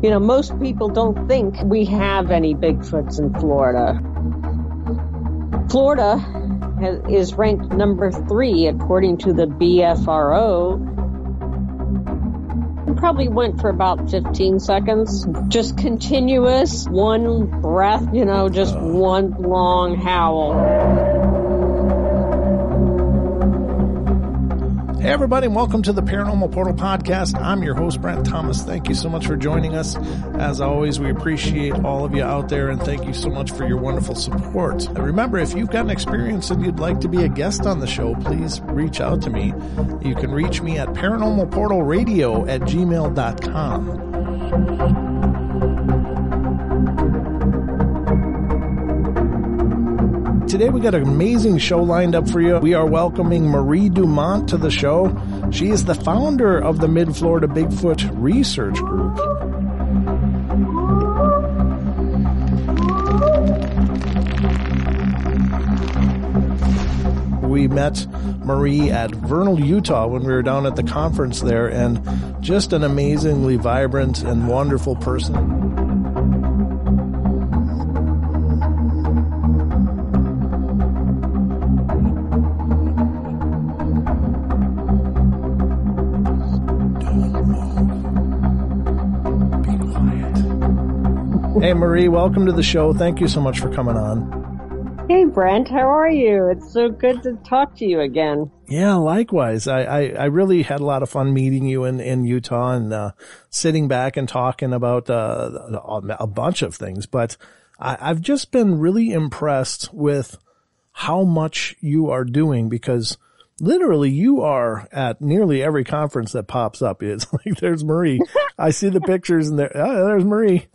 You know, most people don't think we have any Bigfoots in Florida. Florida is ranked number 3 according to the BFRO. Probably went for about 15 seconds. Just continuous, one breath, you know, just one long howl. Hey everybody, and welcome to the Paranormal Portal Podcast. I'm your host, Brent Thomas. Thank you so much for joining us. As always, we appreciate all of you out there, and thank you so much for your wonderful support. And remember, if you've got an experience and you'd like to be a guest on the show, please reach out to me. You can reach me at paranormalportalradio@gmail.com. Today we got an amazing show lined up for you. We are welcoming Marie Dumont to the show. She is the founder of the Mid-Florida Bigfoot Research Group. We met Marie at Vernal, Utah when we were down at the conference there, and just an amazingly vibrant and wonderful person. Hey, Marie, welcome to the show. Thank you so much for coming on. Hey, Brent, how are you? It's so good to talk to you again. Yeah, likewise. I really had a lot of fun meeting you in Utah and sitting back and talking about a bunch of things. But I've just been really impressed with how much you are doing, because literally you are at nearly every conference that pops up. It's like, there's Marie. I see the pictures and there's Marie.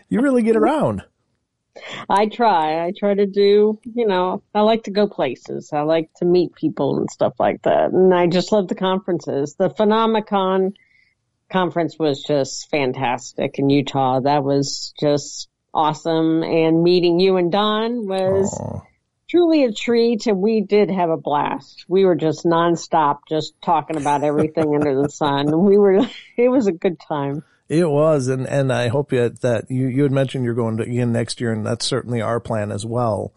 You really get around. I try to do, you know, I like to go places. I like to meet people and stuff like that. And I just love the conferences. The Phenomenon conference was just fantastic in Utah. That was just awesome. And meeting you and Don was truly a treat. And we did have a blast. We were just nonstop, just talking about everything under the sun. And it was a good time. It was, and I hope that you had mentioned you're going to again next year, and that's certainly our plan as well.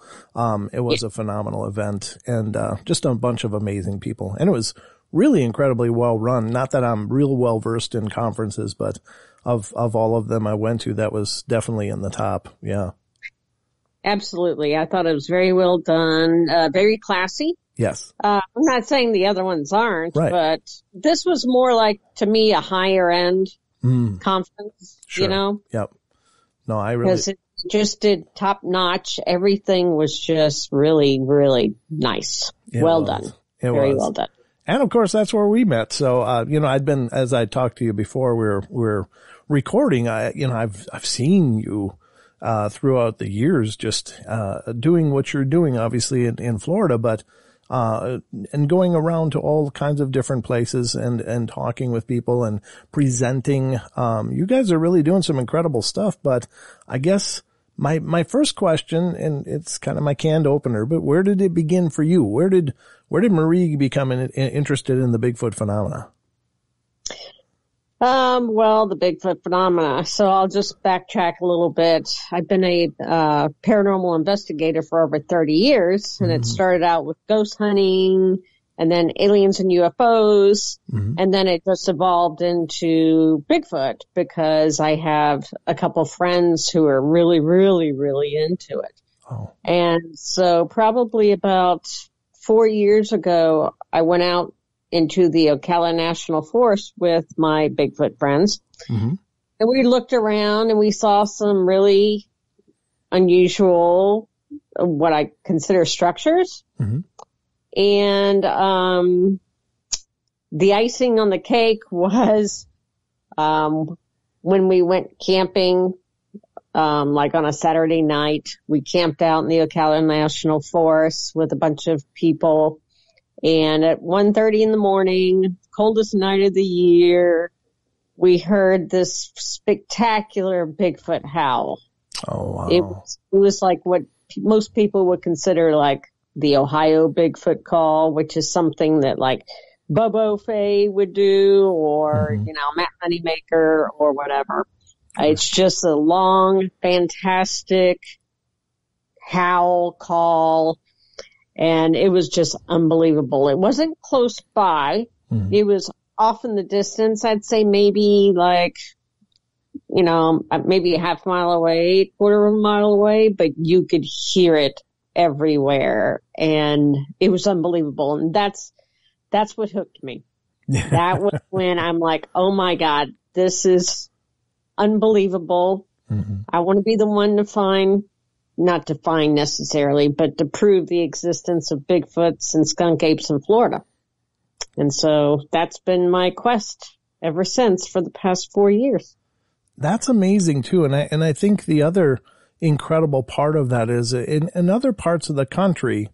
It was a phenomenal event, and just a bunch of amazing people, and it was really incredibly well run. Not that I'm real well versed in conferences, but of all of them I went to, that was definitely in the top. Yeah, absolutely. I thought it was very well done, very classy. Yes. I'm not saying the other ones aren't, right, but this was more like, to me, a higher end conference, sure. You know? Yep. No, I really... Because it just did top notch. Everything was just really, really nice. Well done. Very well done. And of course, that's where we met. So, you know, I'd been, as I talked to you before, we're recording. I've seen you, throughout the years, just, doing what you're doing, obviously in Florida, but, and going around to all kinds of different places and talking with people and presenting. You guys are really doing some incredible stuff, but I guess my first question, and it's kind of my canned opener, but where did it begin for you? Where did Marie become interested in the Bigfoot phenomena? Well, the Bigfoot phenomena. So I'll just backtrack a little bit. I've been a paranormal investigator for over 30 years, and it started out with ghost hunting, and then aliens and UFOs, and then it just evolved into Bigfoot because I have a couple friends who are really, really, really into it. Oh. And so probably about 4 years ago, I went out into the Ocala National Forest with my Bigfoot friends. And we looked around and we saw some really unusual, what I consider structures. And the icing on the cake was when we went camping, like on a Saturday night. We camped out in the Ocala National Forest with a bunch of people. And at 1:30 in the morning, coldest night of the year, we heard this spectacular Bigfoot howl. Oh, wow. It was like what most people would consider like the Ohio Bigfoot call, which is something that like Bobo Fay would do, or, Matt Moneymaker or whatever. It's just a long, fantastic howl call, and it was just unbelievable. It wasn't close by. It was off in the distance. I'd say maybe maybe a half mile away, quarter of a mile away, but you could hear it everywhere, and it was unbelievable. And that's what hooked me. That was when I'm like, oh my God, this is unbelievable. I want to be the one not to find necessarily, but to prove the existence of Bigfoots and Skunkapes in Florida. And so that's been my quest ever since for the past 4 years. That's amazing too. And I think the other incredible part of that is in other parts of the country,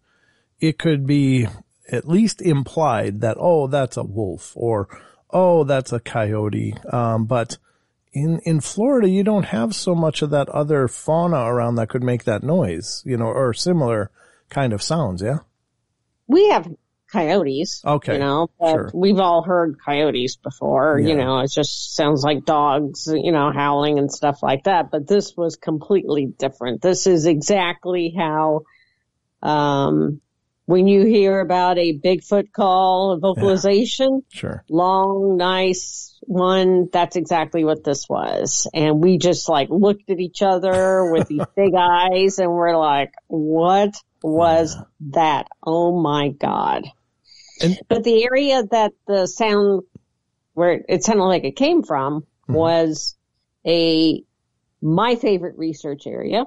it could be at least implied that, oh, that's a wolf, or, oh, that's a coyote. But in Florida, you don't have so much of that other fauna around that could make that noise, or similar kind of sounds. Yeah. We have coyotes, okay, but sure. We've all heard coyotes before, Yeah. it just sounds like dogs, howling and stuff like that. But this was completely different. This is exactly how, when you hear about a Bigfoot call, a vocalization, sure, long, nice one, that's exactly what this was. And we just looked at each other with these big eyes, and we're like, what was that? Oh my God. But the area that the sound, where it sounded like it came from, was my favorite research area.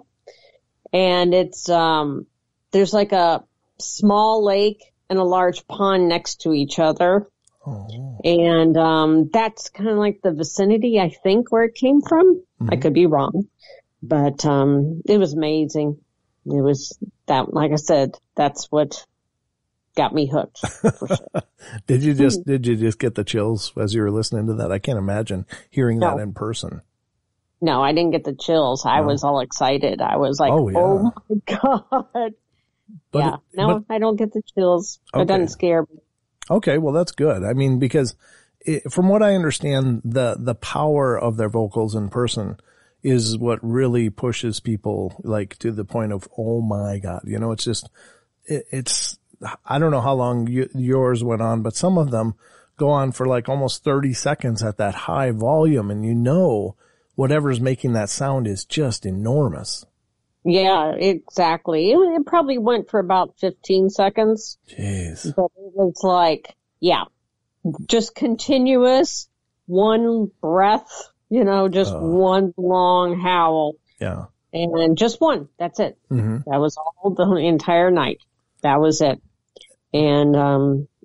And it's, there's a small lake and a large pond next to each other. Oh. And, that's kind of like the vicinity, I think, where it came from. I could be wrong, but, it was amazing. It was that, like I said, that's what got me hooked, for sure. Did you just get the chills as you were listening to that? I can't imagine hearing that in person. No, I didn't get the chills. I was all excited. I was like, oh my God. But I don't get the chills. Okay. It doesn't scare me. Okay, well, that's good. I mean, because from what I understand, the power of their vocals in person is what really pushes people to the point of, oh my God, it's just, it's, I don't know how long yours went on, but some of them go on for almost 30 seconds at that high volume, and whatever's making that sound is just enormous. Yeah, exactly. It probably went for about 15 seconds. Jeez. But it was just continuous, one breath, just one long howl. Yeah. And just one. That's it. Mm-hmm. That was all the entire night. That was it. And,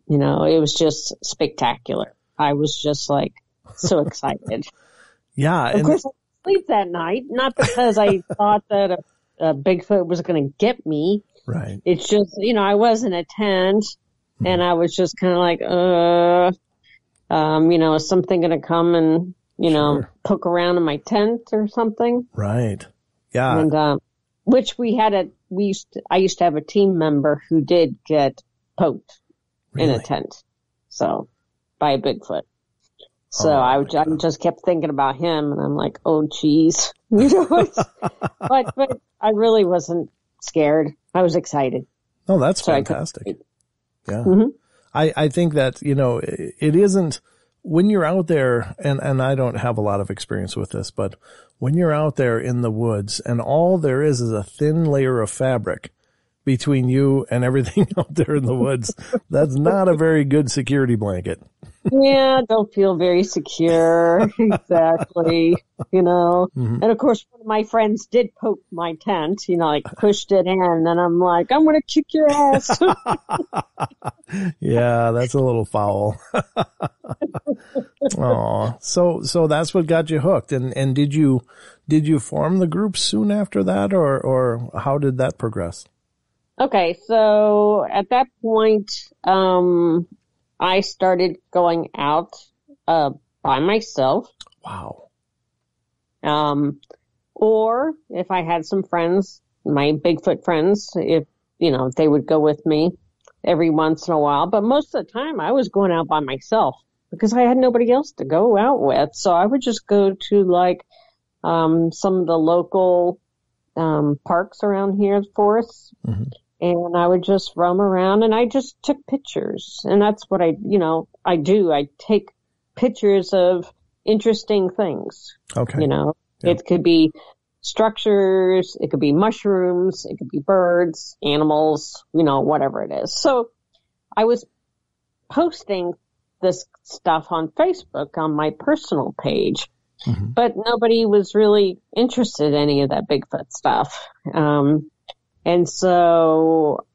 it was just spectacular. I was just so excited. Yeah. Of course, I didn't sleep that night, not because I thought that a Bigfoot was going to get me. Right. It's just, I was in a tent, and I was just kind of is something going to come and, Sure. poke around in my tent or something? Right. Yeah. And, which I used to have a team member who did get poked in a tent. So, by a Bigfoot. So I just kept thinking about him, and I'm like, oh geez, but I really wasn't scared. I was excited. Oh, that's fantastic. Yeah. Mm-hmm. I think that, it isn't when you're out there, and I don't have a lot of experience with this, but when you're out there in the woods and all there is a thin layer of fabric between you and everything out there in the woods, that's not a very good security blanket. Yeah, don't feel very secure. Exactly. And of course, one of my friends did poke my tent, pushed it in, and I'm like, I'm going to kick your ass. Yeah, that's a little foul. Oh, so that's what got you hooked. And did you form the group soon after that, or how did that progress? Okay, so at that point, I started going out by myself. Wow. Or if I had some friends, my Bigfoot friends, if they would go with me. every once in a while. But most of the time I was going out by myself because I had nobody else to go out with. So I would just go to like some of the local parks around here, forests, and I would just roam around and I just took pictures. And that's what I do. I take pictures of interesting things. Okay. It could be structures, it could be mushrooms, it could be birds, animals, whatever it is. So I was posting this stuff on Facebook on my personal page, but nobody was really interested in any of that Bigfoot stuff. And so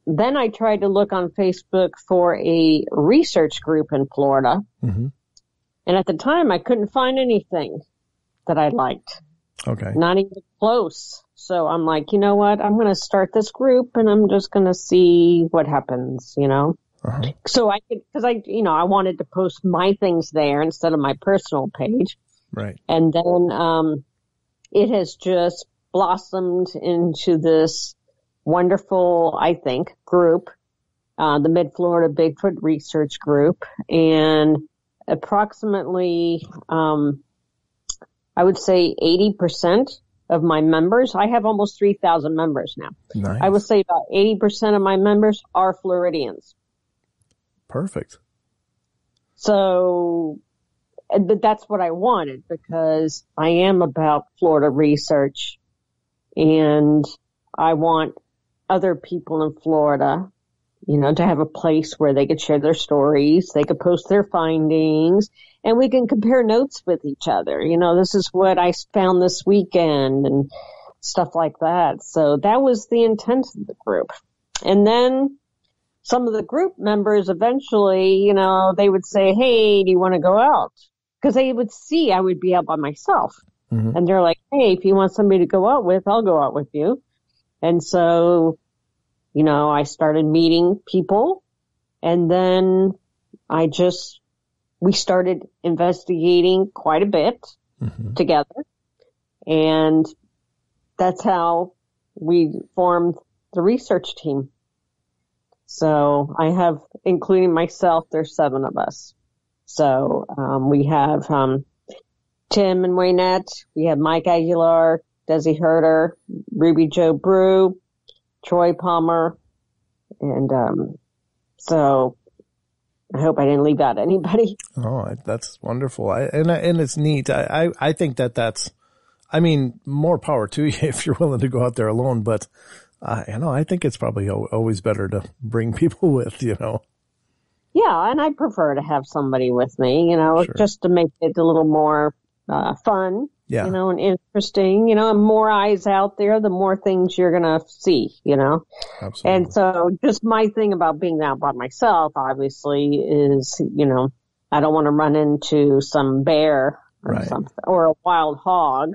then I tried to look on Facebook for a research group in Florida. And at the time I couldn't find anything that I liked. Okay. Not even close. So I'm like, you know what? I'm going to start this group and I'm just going to see what happens, So because I wanted to post my things there instead of my personal page. Right. And then, it has just blossomed into this wonderful, I think, group, the Mid-Florida Bigfoot Research Group. And approximately, I would say 80% of my members, I have almost 3,000 members now. Nice. I would say about 80% of my members are Floridians. Perfect. So, but that's what I wanted because I am about Florida research and I want other people in Florida, to have a place where they could share their stories, they could post their findings, and we can compare notes with each other. This is what I found this weekend and stuff like that. So that was the intent of the group. And then some of the group members eventually, they would say, hey, do you want to go out? Because they would see I would be out by myself. And they're like, hey, if you want somebody to go out with, I'll go out with you. And so, I started meeting people and then we started investigating quite a bit together. And that's how we formed the research team. So I have, including myself, there's 7 of us. So, we have, Tim and Waynette, we have Mike Aguilar, Desi Herder, Ruby Joe Brew, Troy Palmer, and, so I hope I didn't leave out anybody. Oh, that's wonderful. And it's neat. I think that's, more power to you if you're willing to go out there alone, but, I think it's probably always better to bring people with, Yeah, and I prefer to have somebody with me, Sure. just to make it a little more fun, yeah. And interesting, and more eyes out there, the more things you're going to see, Absolutely. And so just my thing about being out by myself, obviously, is, I don't want to run into some bear or something, or a wild hog.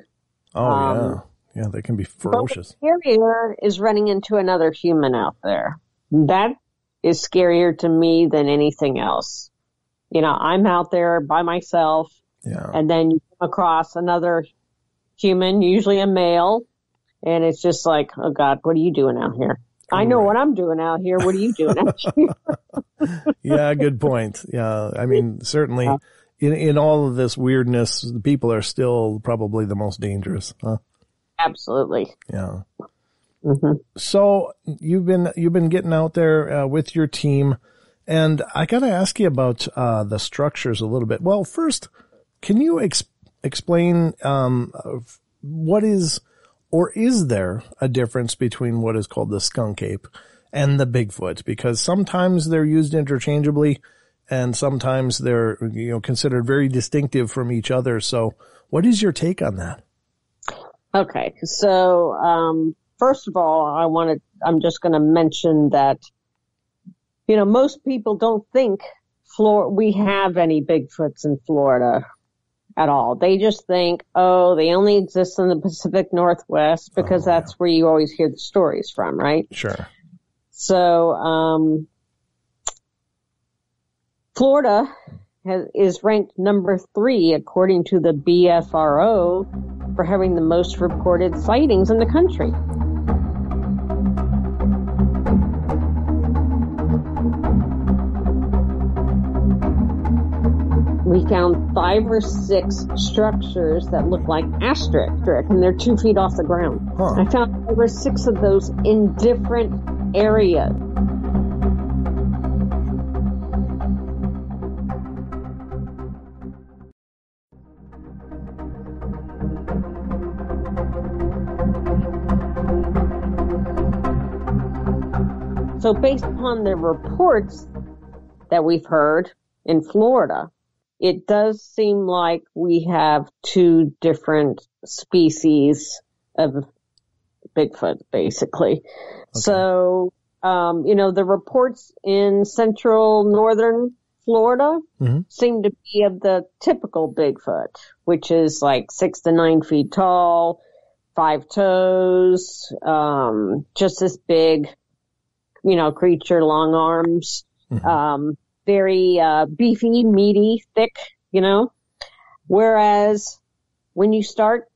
Oh, yeah. Yeah, they can be ferocious. But what's scarier is running into another human out there. That is scarier to me than anything else. I'm out there by myself. Yeah. And then you come across another human, usually a male, and it's just like, oh God, what are you doing out here? I know what I'm doing out here. What are you doing out here? Yeah, good point. Yeah, certainly in all of this weirdness, the people are still probably the most dangerous, huh? Absolutely. Yeah. So you've been getting out there with your team, and I got to ask you about the structures a little bit. Well, first, can you explain what is, or is there a difference between what is called the skunk ape and the Bigfoot? Because sometimes they're used interchangeably, and sometimes they're considered very distinctive from each other. So, what is your take on that? Okay, so first of all, I'm just going to mention that most people don't think we have any Bigfoots in Florida at all. They just think, they only exist in the Pacific Northwest because that's where you always hear the stories from, right? Sure. So, Florida is ranked number 3 according to the BFRO for having the most reported sightings in the country. 5 or 6 structures that look like asterisk, and they're 2 feet off the ground. Huh. I found 5 or 6 of those in different areas. So based upon the reports that we've heard in Florida, it does seem like we have 2 different species of Bigfoot, basically. Okay. So, the reports in central northern Florida seem to be of the typical Bigfoot, which is like 6 to 9 feet tall, 5 toes, just this big, creature, long arms, very beefy, meaty, thick, Whereas when you start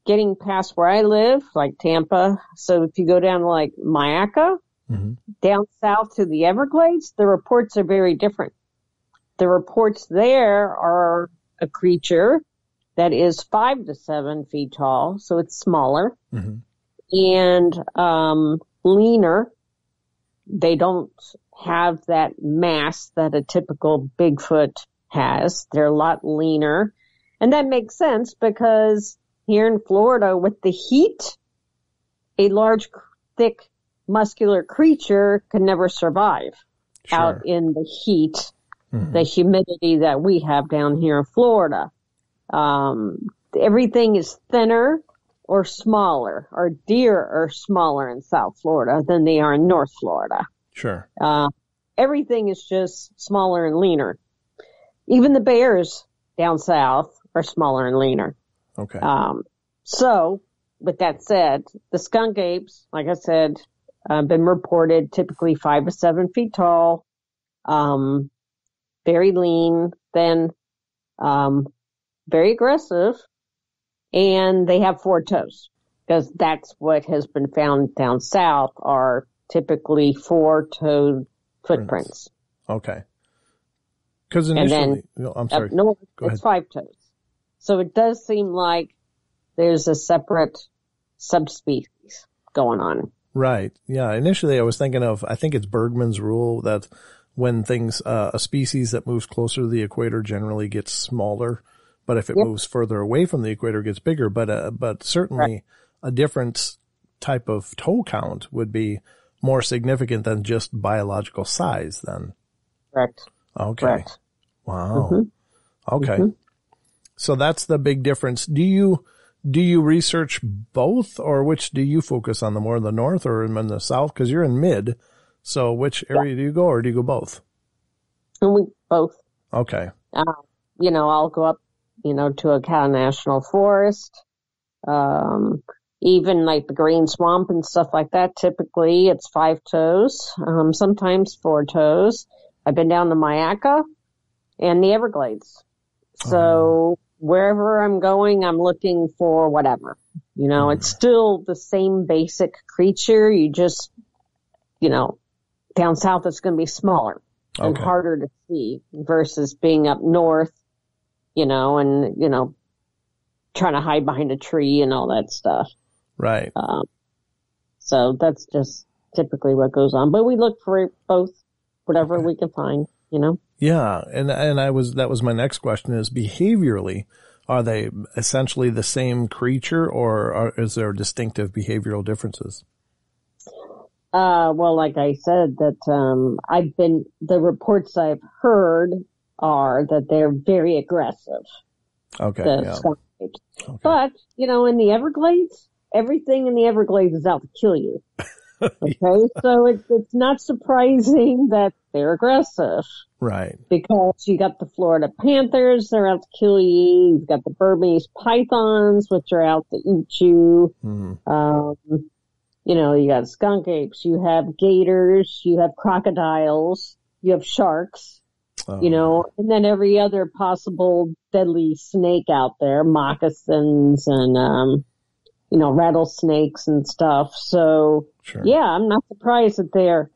getting past where I live, like Tampa, so if you go down to like Mayaca, down south to the Everglades, the reports are very different. The reports there are a creature that is 5 to 7 feet tall, so it's smaller, and leaner. They don't have that mass that a typical Bigfoot has. They're a lot leaner. And that makes sense because here in Florida with the heat, a large, thick, muscular creature can never survive out in the heat, the humidity that we have down here in Florida. Everything is thinner or smaller, or deer are smaller in South Florida than they are in North Florida. Sure. Everything is just smaller and leaner. Even the bears down south are smaller and leaner. Okay. So, with that said, the skunk apes, like I said, been reported typically 5 to 7 feet tall, very lean, thin, very aggressive, and they have 4 toes, because that's what has been found down south are typically 4-toed footprints. Okay. Because initially, I'm sorry. No, Go it's ahead. 5 toes. So it does seem like there's a separate subspecies going on. Right. Yeah. Initially, I was thinking of, I think it's Bergman's rule that when things, a species that moves closer to the equator generally gets smaller, but if it moves further away from the equator, it gets bigger. But certainly a different type of toe count would be more significant than just biological size then. Correct. Okay. Correct. Wow. Okay. So that's the big difference. Do you research both, or which do you focus on, the more in the north or in the south? Because you're in mid. So which area do you go, or do you go both? Both. Okay. I'll go up, to a Cal National Forest. Even like the Green Swamp and stuff like that. Typically it's 5 toes, sometimes 4 toes. I've been down to Mayaca and the Everglades. So wherever I'm going, I'm looking for whatever. It's still the same basic creature. You just, down south it's going to be smaller and harder to see versus being up north, and, trying to hide behind a tree and all that stuff. Right. So that's just typically what goes on. But we look for both, whatever we can find, Yeah. And that was my next question is behaviorally, are they essentially the same creature, or is there distinctive behavioral differences? Well, like I said, that, the reports I've heard are that they're very aggressive. Okay. Skunk apes. Okay. But, in the Everglades, everything in the Everglades is out to kill you. Okay. So it's not surprising that they're aggressive. Right. Because you got the Florida panthers, they're out to kill you. You've got the Burmese pythons, which are out to eat you. You got skunk apes, you have gators, you have crocodiles, you have sharks, and then every other possible deadly snake out there, moccasins and, rattlesnakes and stuff. So, yeah, I'm not surprised that they're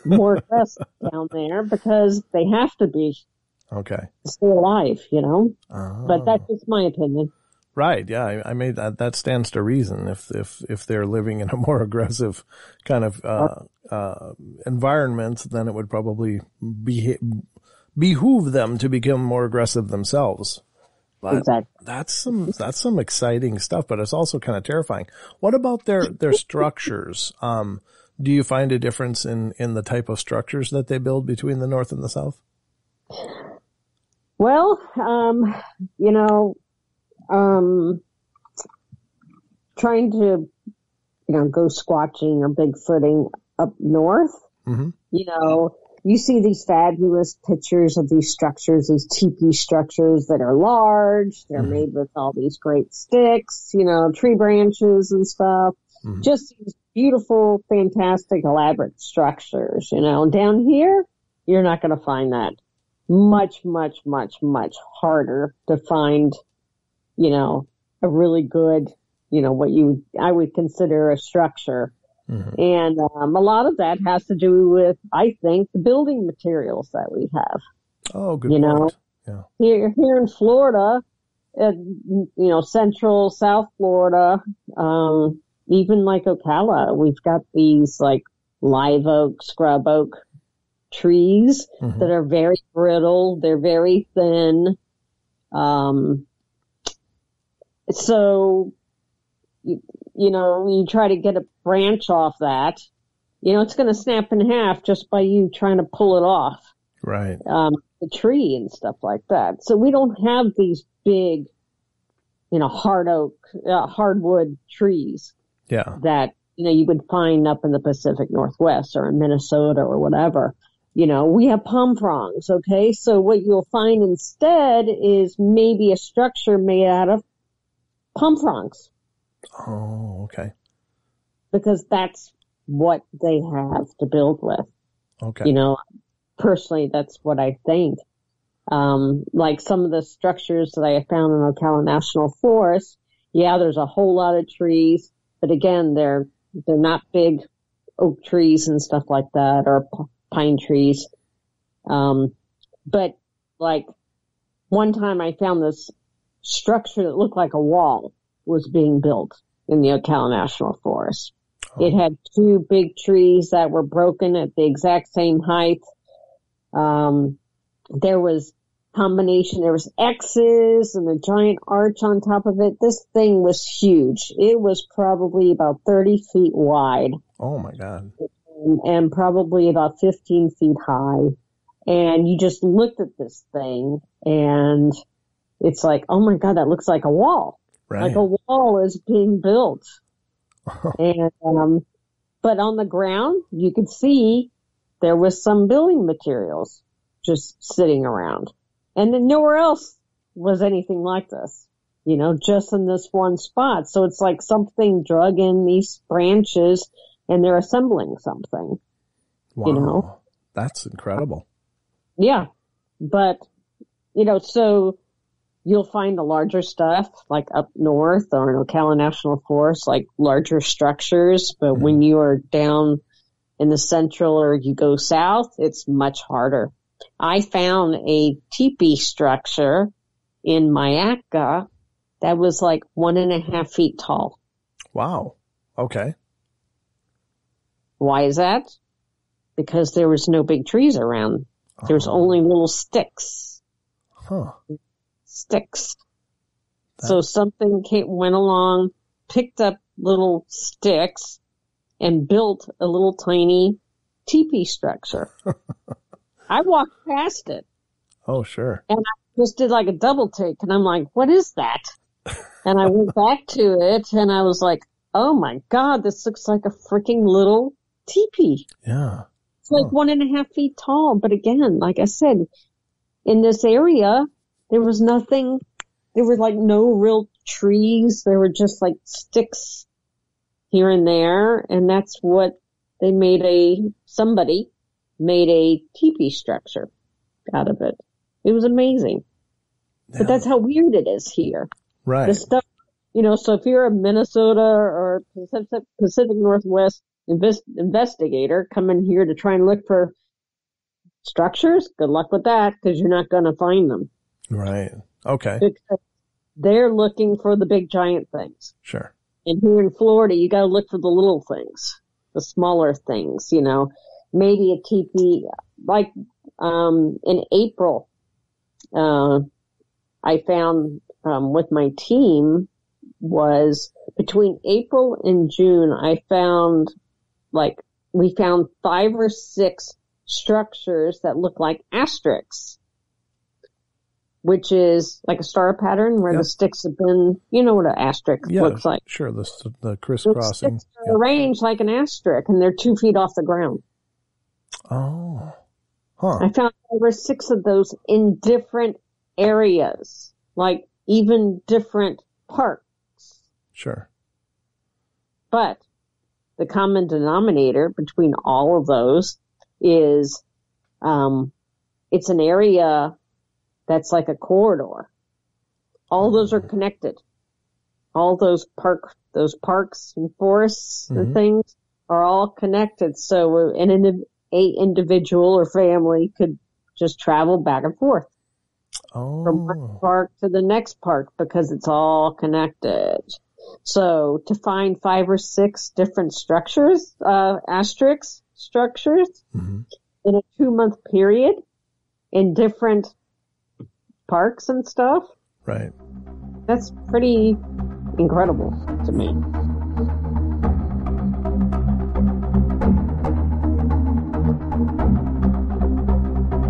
more aggressive down there because they have to be. Okay. to stay alive, But that's just my opinion. Right. Yeah. I made that stands to reason. If they're living in a more aggressive kind of, environment, then it would probably behoove them to become more aggressive themselves. But exactly. That's some exciting stuff, but it's also kind of terrifying. What about their structures? Do you find a difference in the type of structures that they build between the North and the South? Well, trying to, go squatching or Bigfooting up north, you see these fabulous pictures of these structures, these teepee structures that are large. They're made with all these great sticks, tree branches and stuff. Just these beautiful, fantastic, elaborate structures, Down here, you're not going to find that. Much, much, much, much harder to find, a really good, what I would consider a structure. And a lot of that has to do with, I think, the building materials that we have. Oh, good point. Yeah. Here in Florida, Central, South Florida, even like Ocala, we've got these like live oak, scrub oak trees that are very brittle. They're very thin. So, you try to get a branch off that, it's going to snap in half just by you trying to pull it off. Right. The tree and stuff like that. So we don't have these big, hardwood trees. Yeah. That, you would find up in the Pacific Northwest or in Minnesota or whatever. We have palm fronds, okay? So what you'll find instead is maybe a structure made out of palm fronds. Oh, okay. Because that's what they have to build with. Okay. Personally, that's what I think. Like some of the structures that I have found in Ocala National Forest, there's a whole lot of trees, but again, they're not big oak trees and stuff like that, or pine trees. But like one time I found this structure that looked like a wall was being built in the Ocala National Forest. Oh. It had two big trees that were broken at the exact same height. There was combination, there was X's and a giant arch on top of it. This thing was huge. It was probably about 30 feet wide. Oh my God. And probably about 15 feet high. And you just looked at this thing and it's like, oh my God, that looks like a wall. Right. Like a wall is being built. And, but on the ground, you could see there was some building materials just sitting around. And then nowhere else was anything like this, just in this one spot. So it's like something drug in these branches and they're assembling something. Wow. That's incredible. Yeah. But, so you'll find the larger stuff like up north or in Ocala National Forest, like larger structures. But when you are down in the central or you go south, it's much harder. I found a teepee structure in Mayaca that was like 1.5 feet tall. Wow. Okay. Why is that? Because there was no big trees around. There's only little sticks. Huh. Sticks. So something went along, picked up little sticks, and built a little tiny teepee structure. I walked past it. Oh, sure. And I just did like a double take, and I'm like, what is that? And I went back to it, and I was like, oh my God, this looks like a freaking little teepee. Yeah. It's like 1.5 feet tall. But again, like I said, in this area, there was nothing, there were like no real trees. There were just like sticks here and there. And that's what they somebody made a teepee structure out of it. It was amazing. Yeah. But that's how weird it is here. Right. The stuff, so if you're a Minnesota or Pacific Northwest investigator coming here to try and look for Structures, good luck with that, because you're not going to find them. Right. Okay. Because they're looking for the big giant things. Sure. And here in Florida, you got to look for the little things, the smaller things, you know, maybe a teepee. Like, in April, I found, with my team was between April and June, we found 5 or 6 structures that look like asterisks, which is like a star pattern where the sticks have been, you know what an asterisk looks like. Sure, the crisscrossing. The sticks are arranged like an asterisk, and they're 2 feet off the ground. Oh. Huh. I found 5 or 6 of those in different areas, like even different parks. Sure. But the common denominator between all of those is it's an area that's like a corridor. All those are connected. All those parks and forests and things are all connected. So an individual or family could just travel back and forth from one park to the next park because it's all connected. So to find 5 or 6 different structures, asterisk structures in a 2-month period in different parks and stuff. Right. That's pretty incredible to me.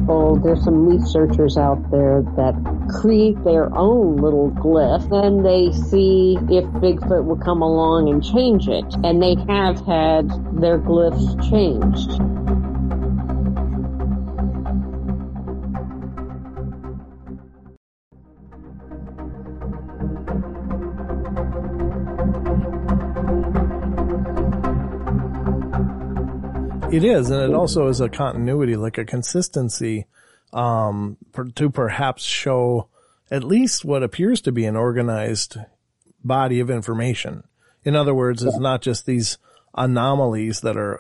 Well, there's some researchers out there that create their own little glyph, and they see if Bigfoot will come along and change it. And they have had their glyphs changed. It is, and it also is a continuity, like a consistency, to perhaps show at least what appears to be an organized body of information. In other words, it's not just these anomalies that are,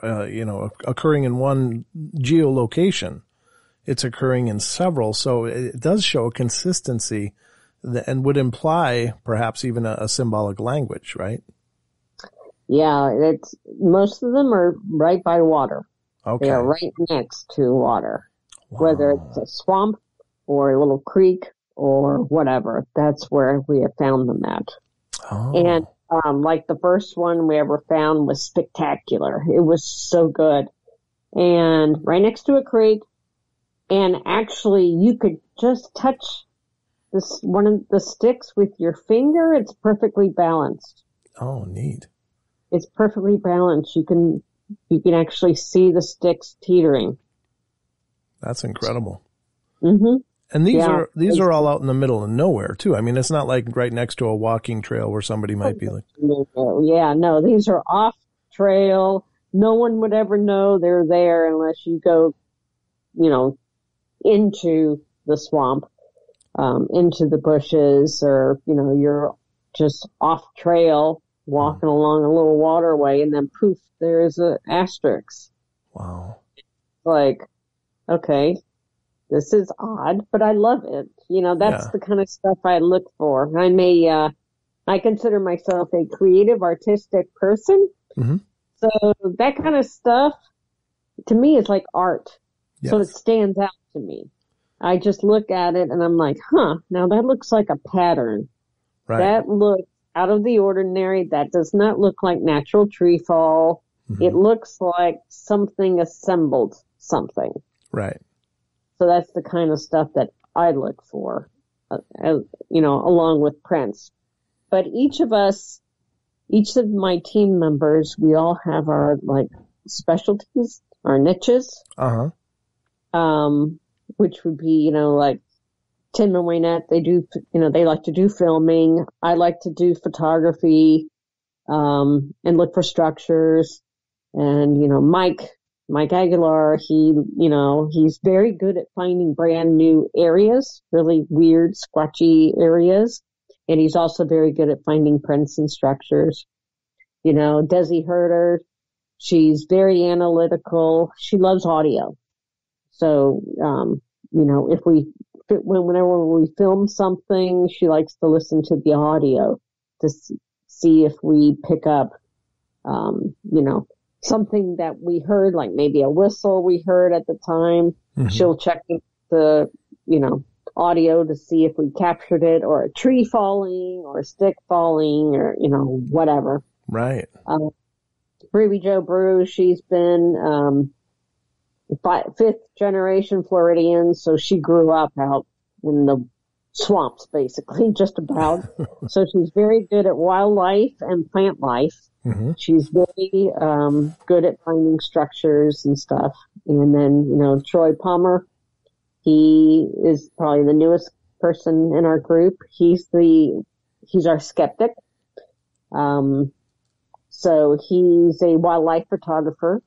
occurring in one geolocation. It's occurring in several, so it does show a consistency and would imply perhaps even a symbolic language, right? Yeah, most of them are right by water. Okay. They are right next to water. Wow. Whether it's a swamp or a little creek or whatever, that's where we have found them at. Oh. And like the first one we ever found was spectacular. It was so good. And right next to a creek, and actually you could just touch one of the sticks with your finger. It's perfectly balanced. Oh, neat. It's perfectly balanced. You can actually see the sticks teetering. That's incredible. Mm-hmm. And these are all out in the middle of nowhere too. I mean, it's not like right next to a walking trail where somebody might be like. Yeah, no, these are off trail. No one would ever know they're there unless you go, into the swamp, into the bushes, or, you're just off trail walking along a little waterway, and then poof, there's an asterisk. Wow. Like, okay, this is odd, but I love it. That's the kind of stuff I look for. I consider myself a creative, artistic person. Mm-hmm. So that kind of stuff, to me, is like art. Yes. So it stands out to me. I just look at it and I'm like, now that looks like a pattern. Right. That looks out of the ordinary. That does not look like natural tree fall. Mm-hmm. It looks like something assembled something. Right. So that's the kind of stuff that I look for, along with prints. But each of my team members, we all have our specialties, our niches. Which would be, like Tim and Waynette, they like to do filming. I like to do photography, and look for structures. And, Mike Aguilar, he's very good at finding brand new areas, really weird, squatchy areas. And he's also very good at finding prints and structures. Desi Herder, she's very analytical. She loves audio. So, whenever we film something, she likes to listen to the audio to see if we pick up, something that we heard, like maybe a whistle we heard at the time. Mm-hmm. She'll check the, audio to see if we captured it, or a tree falling or a stick falling, or, whatever. Right. Ruby Jo Brew, she's been, fifth generation Floridian, so she grew up out in the swamps, basically, just about. So she's very good at wildlife and plant life. Mm-hmm. She's very good at finding structures and stuff. And then, Troy Palmer, he is probably the newest person in our group. He's our skeptic. So he's a wildlife photographer.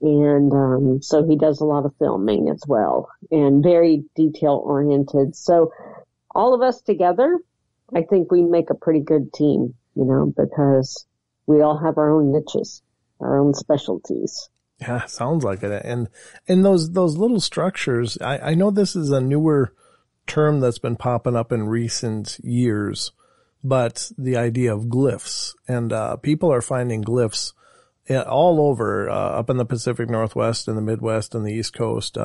And so he does a lot of filming as well, and very detail oriented. So all of us together, I think we make a pretty good team, because we all have our own niches, our own specialties. Yeah, sounds like it. And those little structures, I know this is a newer term that's been popping up in recent years, but the idea of glyphs, and people are finding glyphs all over, up in the Pacific Northwest and the Midwest and the East Coast,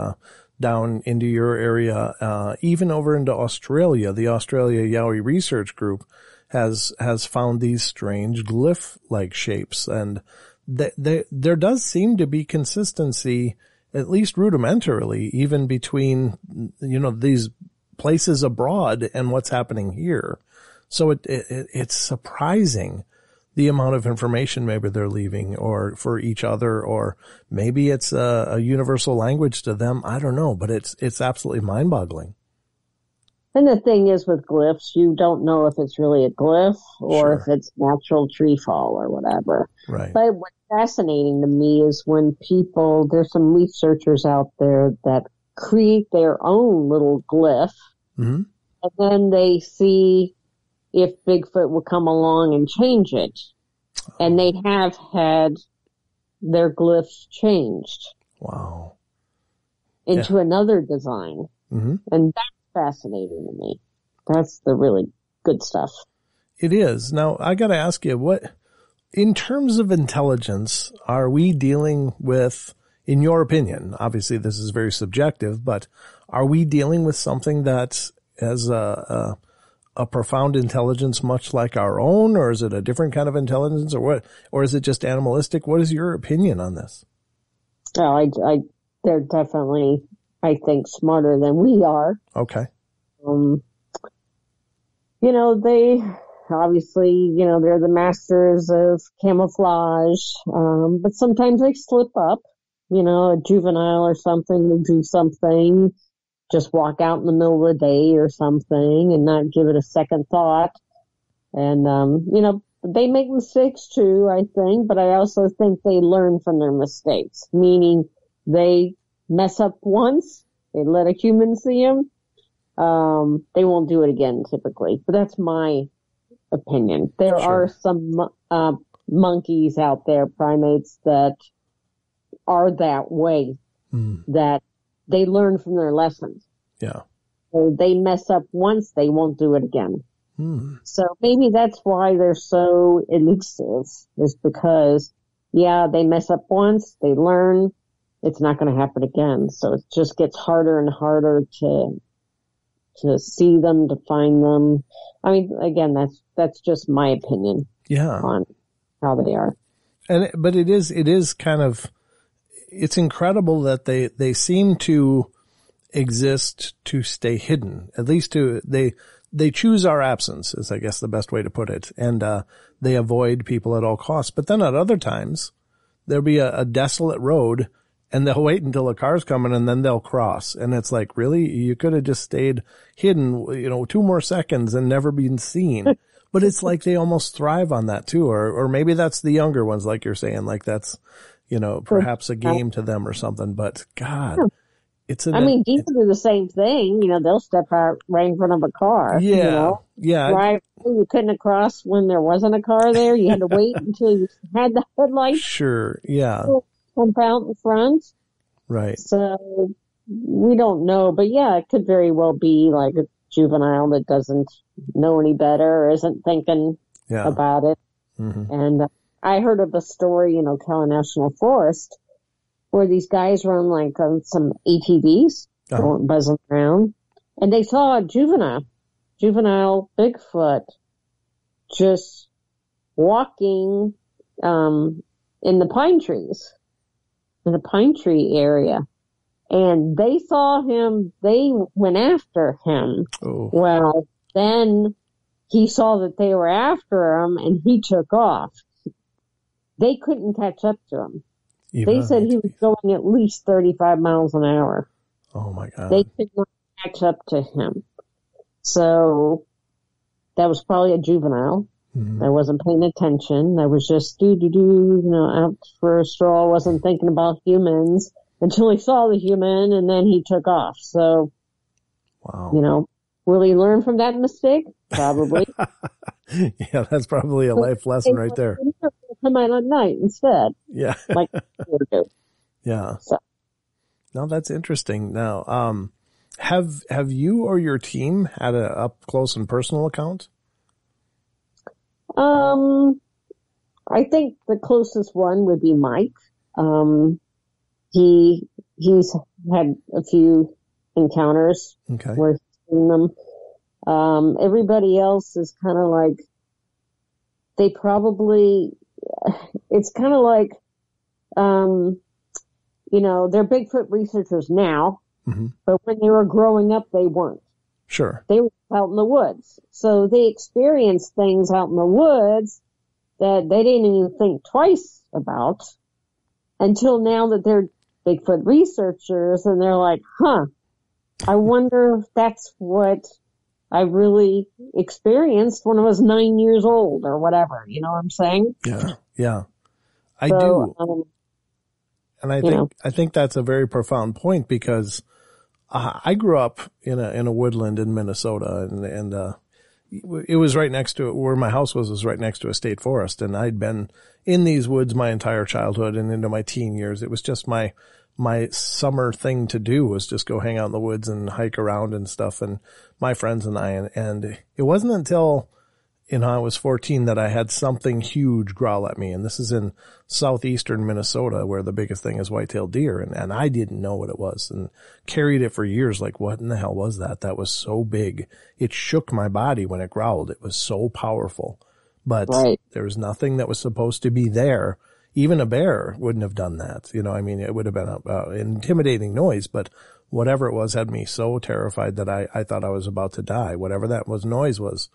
down into your area, even over into Australia. The Australia Yowie Research Group has found these strange glyph-like shapes, and there does seem to be consistency, at least rudimentarily, even between, these places abroad and what's happening here. So it's surprising the amount of information maybe they're leaving, or for each other, or maybe it's a universal language to them. I don't know, but it's absolutely mind-boggling. And the thing is with glyphs, you don't know if it's really a glyph or if it's natural tree fall or whatever. Right. But what's fascinating to me is when there's some researchers out there that create their own little glyph, mm-hmm. and then they see if Bigfoot will come along and change it. And they have had their glyphs changed. Wow. Into another design. Mm-hmm. And that's fascinating to me. That's the really good stuff. It is. Now, I got to ask you, in terms of intelligence, are we dealing with, in your opinion, obviously this is very subjective, but are we dealing with something that has a profound intelligence much like our own, or is it a different kind of intelligence, or what? Or is it just animalistic? What is your opinion on this? Oh, they're definitely, I think, smarter than we are. Okay. They obviously, they're the masters of camouflage, but sometimes they slip up, a juvenile or something will do something, just walk out in the middle of the day or something and not give it a second thought. And, they make mistakes too, I think, but I also think they learn from their mistakes, meaning they mess up once, they let a human see them, they won't do it again typically. But that's my opinion. There are some monkeys out there, primates, that are that way, that they learn from their lessons. Yeah. So they mess up once, they won't do it again. So maybe that's why they're so elusive, is because, they mess up once, they learn, it's not going to happen again. So it just gets harder and harder to see them, to find them. I mean, again, that's just my opinion. Yeah. On how they are. But it is kind of, it's incredible that they seem to exist to stay hidden. At least they choose our absence, is I guess the best way to put it. And, they avoid people at all costs. But then at other times, there'll be a desolate road, and they'll wait until a car's coming, and then they'll cross. And it's like, really? You could have just stayed hidden, 2 more seconds and never been seen. But it's like they almost thrive on that too. Or maybe that's the younger ones, like you're saying, like that's, perhaps a game to them or something. But God, deer do the same thing. They'll step out right in front of a car. Yeah. Yeah. Right. You couldn't have crossed when there wasn't a car there. You had to wait until you had the headlights. Sure. Yeah. Pump out in front. Right. So, we don't know, but yeah, it could very well be like a juvenile that doesn't know any better or isn't thinking about it. Mm-hmm. And I heard of a story in Ocala National Forest where these guys were on like some ATVs buzzing around, and they saw a juvenile Bigfoot just walking in the pine trees, in a pine tree area. And they saw him, they went after him. Oh. Well, then he saw that they were after him and he took off. They couldn't catch up to him. They said he was going at least 35 miles an hour. Oh my God. They could not catch up to him. So that was probably a juvenile. Mm-hmm. I wasn't paying attention. I was just out for a stroll. Wasn't thinking about humans until he saw the human, and then he took off. So, wow. Will he learn from that mistake? Probably. Yeah, that's probably a life lesson right there. Come out at night instead. Yeah. Like yeah. So. No, that's interesting. Now, have you or your team had a up close and personal account? I think the closest one would be Mike. He's had a few encounters where he's seen them. Everybody else is kind of like, it's kind of like, they're Bigfoot researchers now, mm-hmm. but when they were growing up, they weren't. Sure. They were out in the woods. So they experienced things out in the woods that they didn't even think twice about until now that they're Bigfoot researchers, and they're like, I wonder if that's what I really experienced when I was 9 years old or whatever. You know what I'm saying? Yeah. I do. And I think that's a very profound point because I grew up in a woodland in Minnesota, and it was right next to where my house was right next to a state forest, and I'd been in these woods my entire childhood and into my teen years. It was just my summer thing to do was just go hang out in the woods and hike around and stuff, and my friends and I, and it wasn't until I was 14 that I had something huge growl at me. And this is in southeastern Minnesota where the biggest thing is white-tailed deer. And I didn't know what it was and carried it for years. Like, what in the hell was that? That was so big. It shook my body when it growled. It was so powerful, but there was nothing that was supposed to be there. Even a bear wouldn't have done that. It would have been an intimidating noise, but whatever it was had me so terrified that I thought I was about to die. Whatever that noise was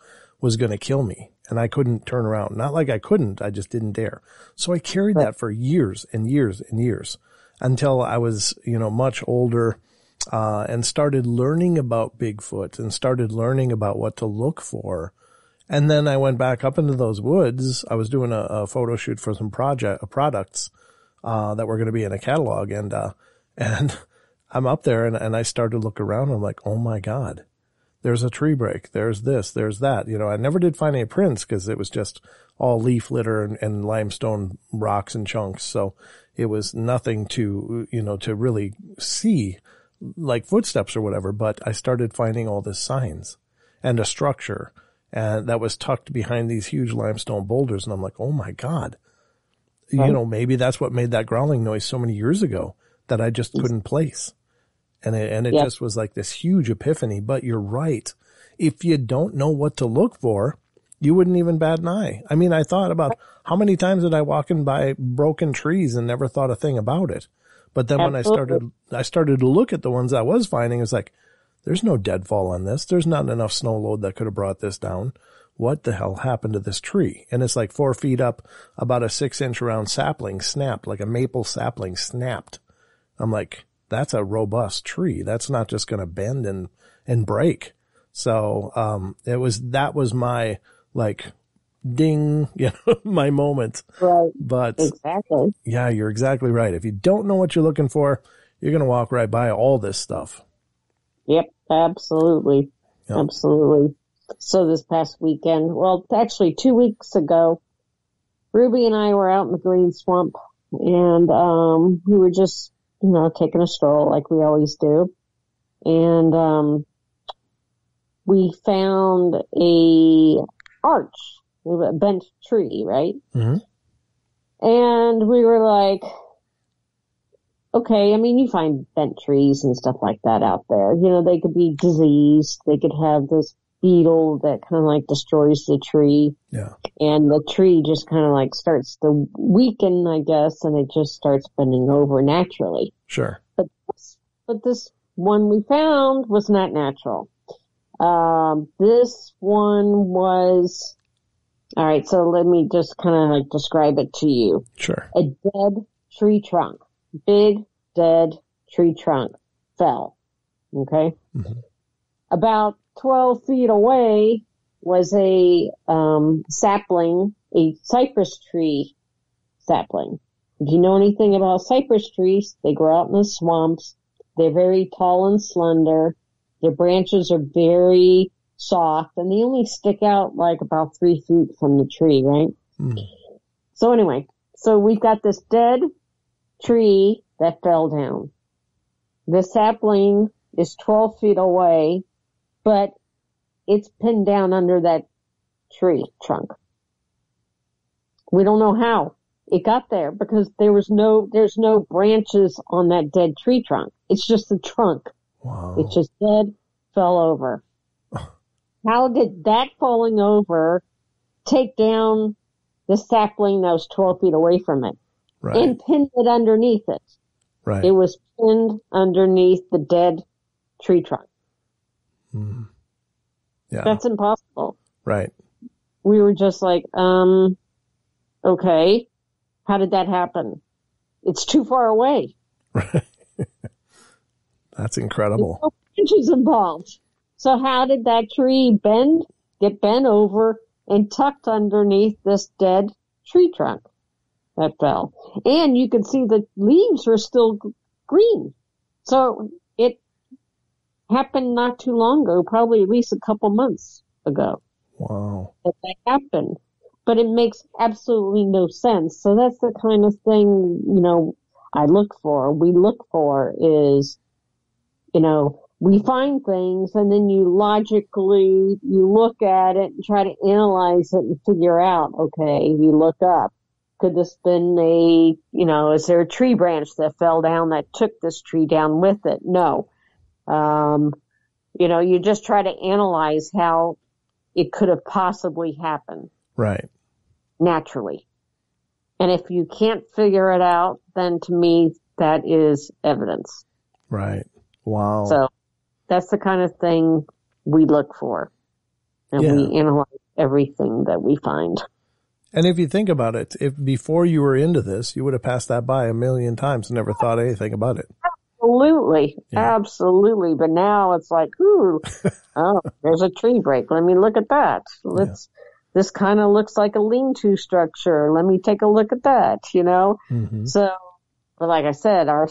going to kill me, and I couldn't turn around. Not like I couldn't, I just didn't dare. So I carried that for years and years and years until I was, much older, and started learning about Bigfoot and started learning about what to look for. And then I went back up into those woods. I was doing a photo shoot for some products, that were going to be in a catalog. And I'm up there and I started to look around. I'm like, oh my God. There's a tree break. There's this, there's that. I never did find any prints because it was just all leaf litter and limestone rocks and chunks. So it was nothing to really see like footsteps or whatever. But I started finding all these signs and a structure, and that was tucked behind these huge limestone boulders. And I'm like, oh my God, maybe that's what made that growling noise so many years ago that I just couldn't place. And it just was like this huge epiphany. But you're right. If you don't know what to look for, you wouldn't even bat an eye. I mean, I thought about how many times did I walk in by broken trees and never thought a thing about it. But then when I started to look at the ones I was finding, it's like, there's no deadfall on this. There's not enough snow load that could have brought this down. What the hell happened to this tree? And it's like 4 feet up, about a 6-inch round sapling snapped, like a maple sapling snapped. I'm like, that's a robust tree. That's not just going to bend and break. So, that was my like ding, my moment. Right. But exactly. Yeah, you're exactly right. If you don't know what you're looking for, you're going to walk right by all this stuff. Yep. Absolutely. Yep. Absolutely. So this past weekend, well, actually 2 weeks ago, Ruby and I were out in the green swamp, and we were just taking a stroll like we always do. And, we found a bent tree, right? Mm-hmm. And we were like, okay, I mean, you find bent trees and stuff like that out there. They could be diseased. They could have this beetle that kind of like destroys the tree. Yeah. And the tree just kind of like starts to weaken, I guess, and it just starts bending over naturally. Sure. But this one we found was not natural. This one was, all right, so let me just kind of like describe it to you. Sure. A dead tree trunk, big dead tree trunk fell. Okay. Mm-hmm. About 12 feet away was a sapling, a cypress tree sapling. If you know anything about cypress trees, they grow out in the swamps. They're very tall and slender. Their branches are very soft, and they only stick out like about 3 feet from the tree, right? Mm. So anyway, we've got this dead tree that fell down. The sapling is 12 feet away, but it's pinned down under that tree trunk. We don't know how it got there because there's no branches on that dead tree trunk. It's just the trunk. Wow. It's just dead, fell over. How did that falling over take down the sapling that was 12 feet away from it? Right. And pinned it underneath it? Right. It was pinned underneath the dead tree trunk. Mm. Yeah. That's impossible. Right. We were just like, okay, how did that happen? It's too far away. Right. That's incredible. There's no branches involved. So how did that tree get bent over and tucked underneath this dead tree trunk that fell? And you could see the leaves were still green. So it happened not too long ago, probably at least a couple months ago. Wow. That happened. But it makes absolutely no sense. So that's the kind of thing, we look for is, we find things and then you look at it and try to analyze it and figure out, okay, you look up. Could this been is there a tree branch that fell down that took this tree down with it? No. You just try to analyze how it could have possibly happened. Right. Naturally. And if you can't figure it out, then to me, that is evidence. Right. Wow. So that's the kind of thing we look for. And we analyze everything that we find. And if you think about it, if before you were into this, you would have passed that by a million times and never thought anything about it. Absolutely. Yeah. Absolutely. But now it's like, ooh, there's a tree break. Let me look at that. This kind of looks like a lean-to structure. Let me take a look at that, Mm-hmm. So, but like I said, a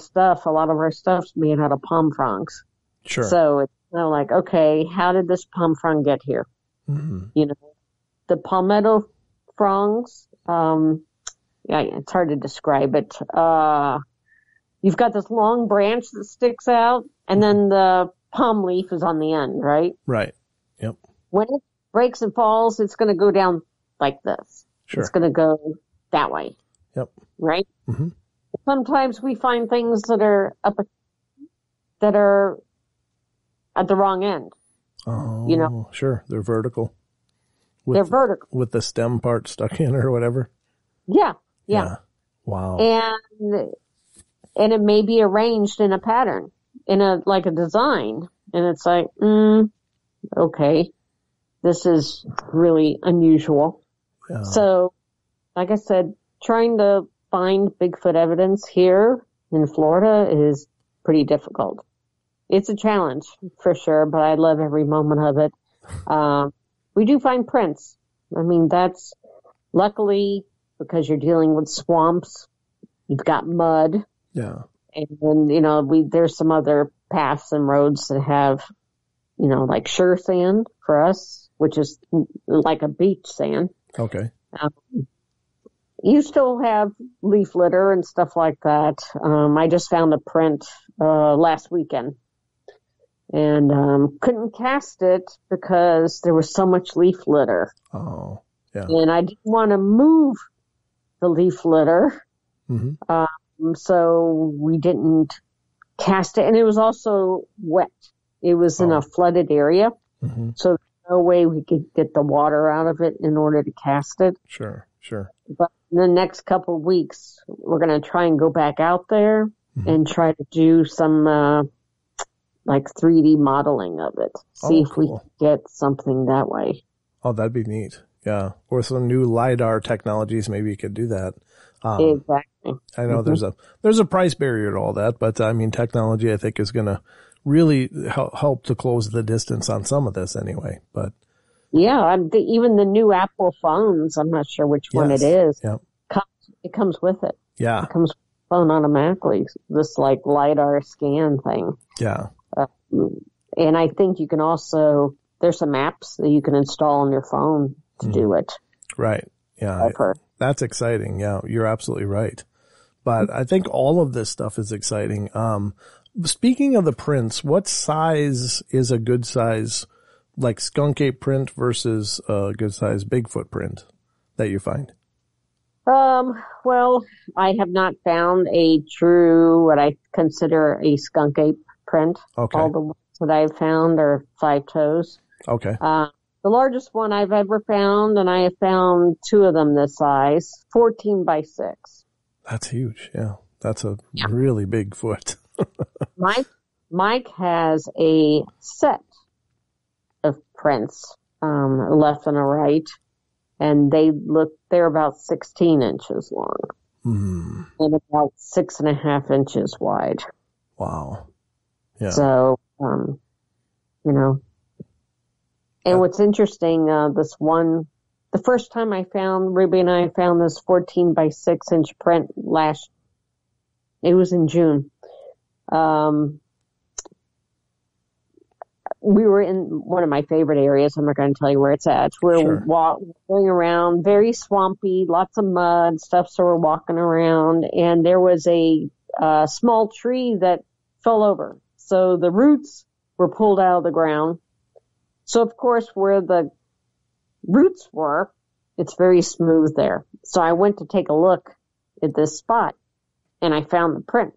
lot of our stuff's made out of palm fronds. Sure. So it's like, okay, how did this palm frond get here? Mm-hmm. The palmetto fronds, it's hard to describe it. You've got this long branch that sticks out, and then the palm leaf is on the end, right? Right. Yep. When it breaks and falls, it's going to go down like this. Sure. It's going to go that way. Yep. Right? Mm-hmm. Sometimes we find things that are at the wrong end. Oh, sure. They're vertical. They're vertical. With the stem part stuck in or whatever. Yeah. Wow. And it may be arranged in a pattern, like a design. And it's like, okay, this is really unusual. Yeah. So, like I said, trying to find Bigfoot evidence here in Florida is pretty difficult. It's a challenge for sure, but I love every moment of it. We do find prints. I mean, that's luckily because you're dealing with swamps. You've got mud. Yeah. And then, there's some other paths and roads that have, like sure sand for us, which is like a beach sand. Okay. You still have leaf litter and stuff like that. I just found a print last weekend and couldn't cast it because there was so much leaf litter. Oh, yeah. And I didn't want to move the leaf litter. Mm-hmm. So we didn't cast it. And it was also wet. It was in a flooded area. Mm-hmm. So there's no way we could get the water out of it in order to cast it. Sure. But in the next couple of weeks, we're going to try and go back out there and try to do some, like 3D modeling of it. See if we can get something that way. Oh, that'd be neat. Yeah. Or some new LiDAR technologies. Maybe you could do that. Exactly. I know there's a price barrier to all that, but I mean, technology I think is going to really help to close the distance on some of this anyway, but. Yeah, even the new Apple phones, I'm not sure which one it is. Yeah. It comes with it. Yeah. It comes with the phone automatically, this like LiDAR scan thing. Yeah. And I think you can also, there's some apps that you can install on your phone to do it. Right. Yeah. That's exciting. Yeah, you're absolutely right. But I think all of this stuff is exciting. Speaking of the prints, what size is a good size like Skunkapes print versus a good size Bigfoot print that you find? Well, I have not found a true, what I consider a Skunkapes print. Okay. All the ones that I've found are 5 toes. Okay. The largest one I've ever found, and I have found 2 of them this size, 14 by 6. That's huge. Yeah. That's a really big foot. Mike has a set of prints, left and a right, and they're about 16 inches long and about 6.5 inches wide. Wow. Yeah. So, and what's interesting, the first time Ruby and I found this 14 by 6 inch print it was in June. We were in one of my favorite areas. I'm not going to tell you where it's at. We're going around, very swampy, lots of mud stuff. So we're walking around, and there was a small tree that fell over. So the roots were pulled out of the ground. So of course, where the roots were, it's very smooth there. So I went to take a look at this spot, and I found the print,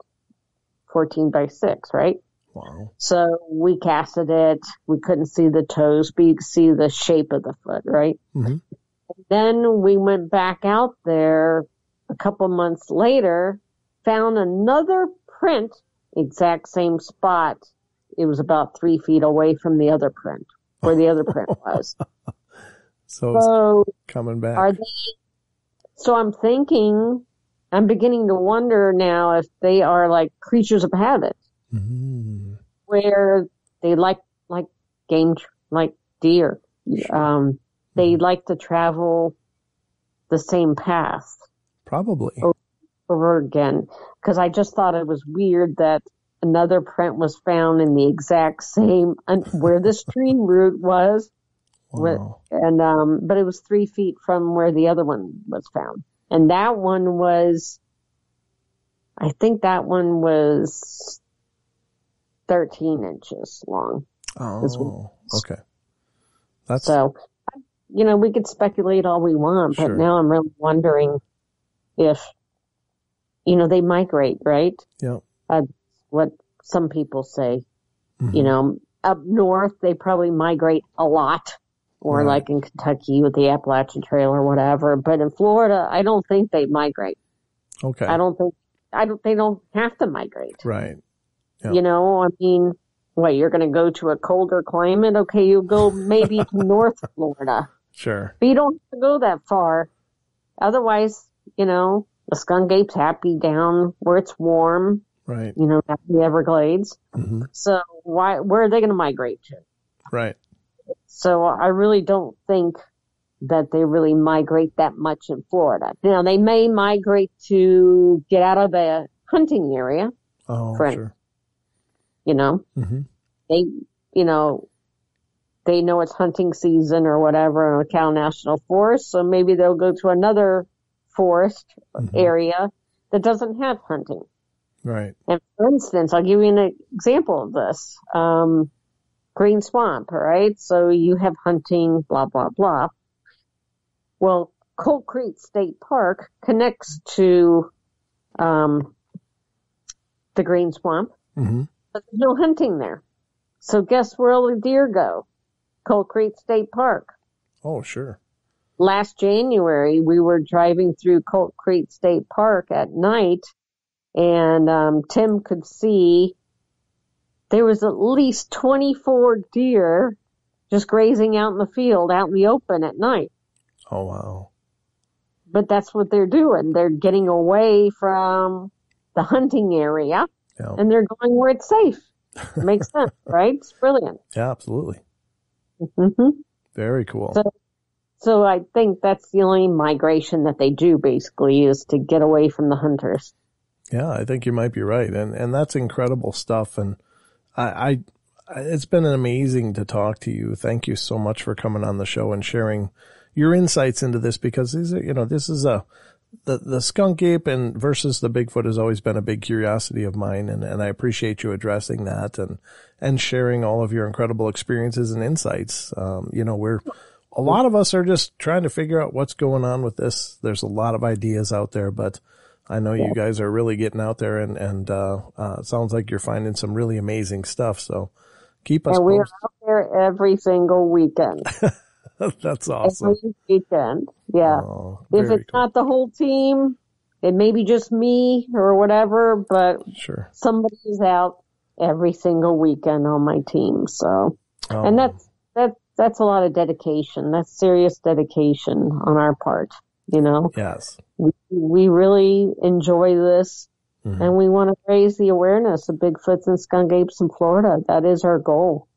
14 by 6, right? Wow. So we casted it. We couldn't see the toes, but you could see the shape of the foot, right? Mm-hmm. Then we went back out there a couple months later, found another print, exact same spot. It was about 3 feet away from the other print, where the other print was. So it's coming back. So I'm beginning to wonder now if they are like creatures of habit. Mm-hmm. Where they like game, like deer. They like to travel the same path. Probably. Over again. Because I just thought it was weird that another print was found in the exact same, where this tree root was. Wow. But it was 3 feet from where the other one was found. And that one was, I think that one was 13 inches long. Oh, okay. So, we could speculate all we want, but now I'm really wondering if, they migrate, right? Yeah. What some people say, up north, they probably migrate a lot, or like in Kentucky with the Appalachian Trail or whatever. But in Florida, I don't think they migrate. Okay. They don't have to migrate. Right. Yep. You're going to go to a colder climate? Okay, you'll go maybe to North Florida. Sure. But you don't have to go that far. Otherwise, the Skunkapes happy down where it's warm. Right. Down the Everglades. Mm-hmm. So where are they going to migrate to? Right. So I really don't think that they really migrate that much in Florida. Now, they may migrate to get out of the hunting area. Oh, sure. Mm-hmm. They know it's hunting season or whatever in Cal National Forest, so maybe they'll go to another forest area that doesn't have hunting. Right. And for instance, I'll give you an example of this. Green swamp, all right? So you have hunting, blah, blah, blah. Well, Cold Creek State Park connects to the Green Swamp, but there's no hunting there. So guess where all the deer go? Cold Creek State Park. Oh, sure. Last January, we were driving through Cold Creek State Park at night, and Tim could see there was at least 24 deer just grazing out in the field, out in the open at night. Oh, wow. But that's what they're doing. They're getting away from the hunting area, and they're going where it's safe. It makes sense, right? It's brilliant. Yeah, absolutely. Very cool. So I think that's the only migration that they do, basically, is to get away from the hunters. Yeah, I think you might be right. And that's incredible stuff. And it's been amazing to talk to you. Thank you so much for coming on the show and sharing your insights into this, because these are, this is the skunk ape and versus the Bigfoot has always been a big curiosity of mine. And I appreciate you addressing that and sharing all of your incredible experiences and insights. A lot of us are just trying to figure out what's going on with this. There's a lot of ideas out there, but I know you guys are really getting out there and it sounds like you're finding some really amazing stuff. So keep us posted. And we're out there every single weekend. That's awesome. Every weekend. Yeah. Oh, if it's not the whole team, it may be just me or whatever, but somebody is out every single weekend on my team. So, and that's a lot of dedication. That's serious dedication on our part, Yes. We really enjoy this, and we want to raise the awareness of Bigfoots and Skunkapes in Florida. That is our goal,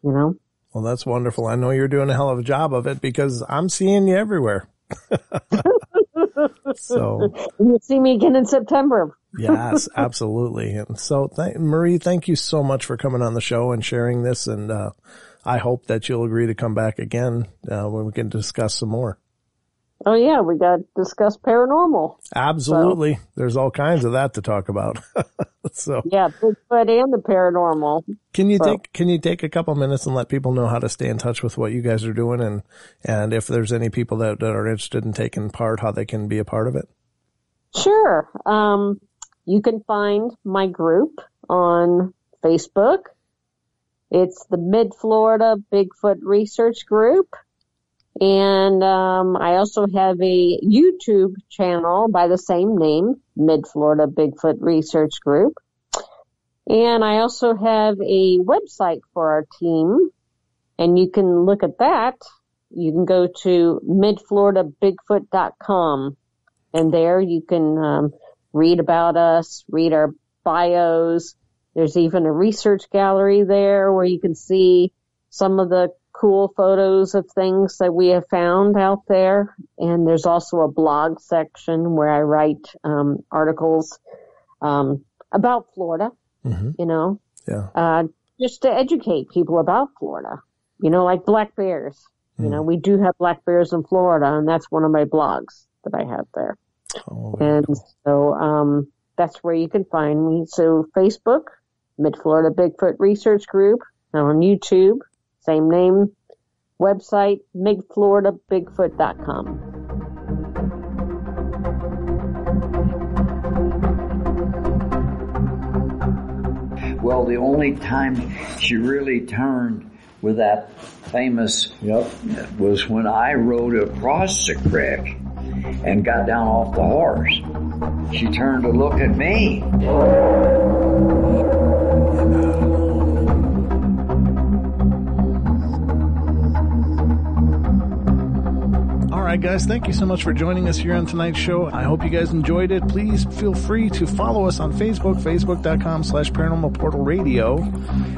Well, that's wonderful. I know you're doing a hell of a job of it because I'm seeing you everywhere. So you'll see me again in September. Yes, absolutely. And so, Marie, thank you so much for coming on the show and sharing this. And I hope that you'll agree to come back again when we can discuss some more. Oh, yeah, we got to discuss paranormal. Absolutely. So, there's all kinds of that to talk about. So yeah, Bigfoot and the paranormal. Can you take a couple minutes and let people know how to stay in touch with what you guys are doing and if there's any people that are interested in taking part, how they can be a part of it? Sure. You can find my group on Facebook. It's the Mid-Florida Bigfoot Research Group. And I also have a YouTube channel by the same name, Mid-Florida Bigfoot Research Group. And I also have a website for our team, and you can look at that. You can go to midfloridabigfoot.com, and there you can read about us, read our bios. There's even a research gallery there where you can see some of the cool photos of things that we have found out there. And there's also a blog section where I write articles about Florida, just to educate people about Florida, like black bears. We do have black bears in Florida, and that's one of my blogs that I have there. Oh, and cool. So that's where you can find me. So Facebook, Mid-Florida Bigfoot Research Group, on YouTube, same name, website, midfloridabigfoot.com. Well, the only time she really turned with that famous was when I rode across the creek and got down off the horse. She turned to look at me. All right, guys, thank you so much for joining us here on tonight's show. I hope you guys enjoyed it. Please feel free to follow us on Facebook, facebook.com/Paranormal Portal Radio,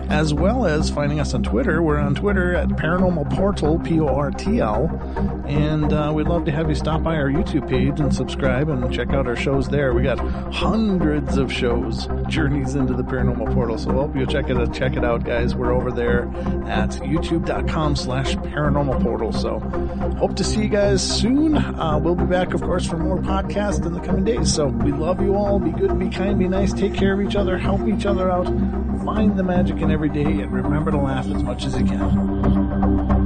as well as finding us on Twitter. We're on Twitter at Paranormal Portal, Portl, and we'd love to have you stop by our YouTube page and subscribe and check out our shows there. We got hundreds of shows journeys into the paranormal portal. So I hope you'll check it out, guys. We're over there at youtube.com/paranormal portal. So hope to see you guys soon. We'll be back, of course, for more podcasts in the coming days. So we love you all. Be good, be kind, be nice, take care of each other, help each other out, find the magic in every day, and remember to laugh as much as you can.